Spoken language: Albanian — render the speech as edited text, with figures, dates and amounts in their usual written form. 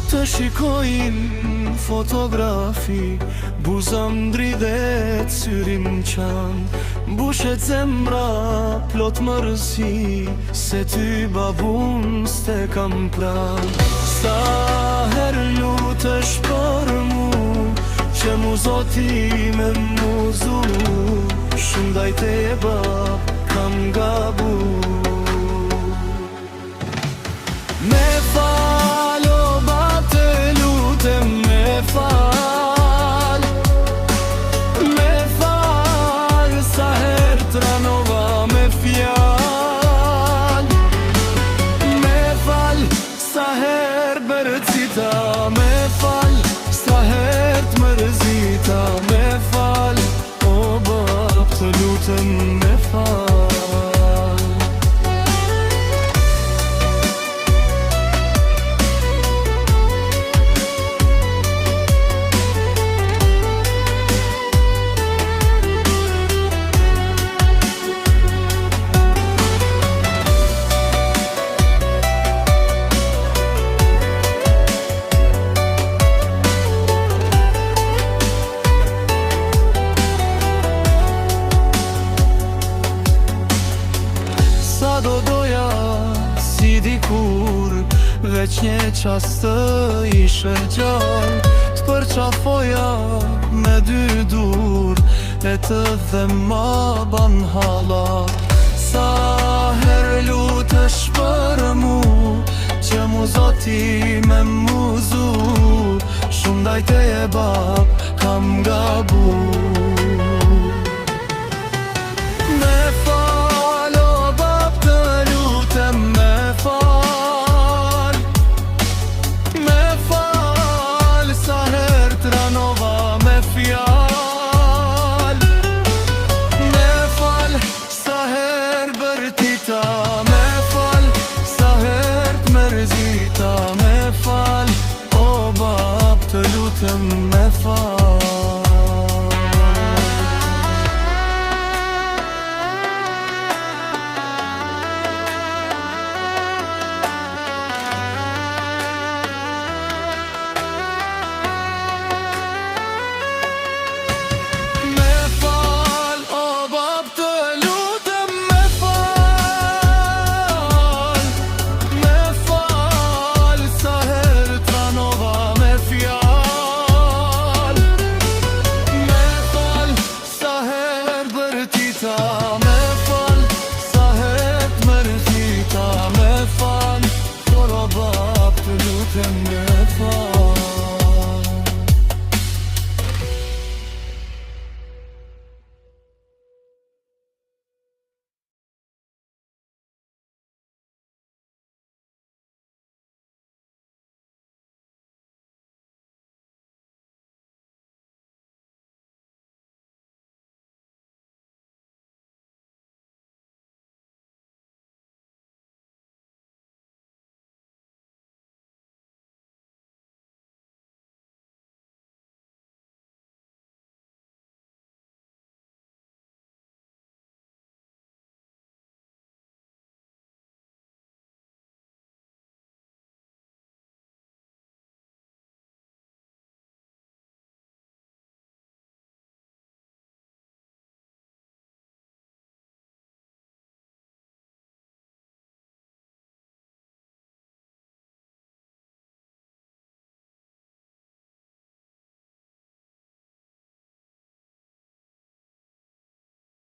Të shikojnë fotografi, buzëm ndridhet, syrim qanë, mbushet zemra, plot mërësi, se ty babun s'te kam pranë. Sa herë lutesh për mu, që mu zoti me muzu, shumë dajte e bab, kam gabu. Me fal, o bab të lutem, me fal, me fal, sa her tranova me fjal, me fal, sa her bërëcita, me fal, sa her të mërzita, me fal, o bab të lutem, me fal. Sa do doja si dikur, veç një qast të ishe gjallë, të përqafoja me dy dur, e të dhe ma ban hala. Sa her lutesh për mu, që mu zoti me muzu, shumë dajte e bab, kam gabu. Me fal, o bab të lutem, me fal. Me fal,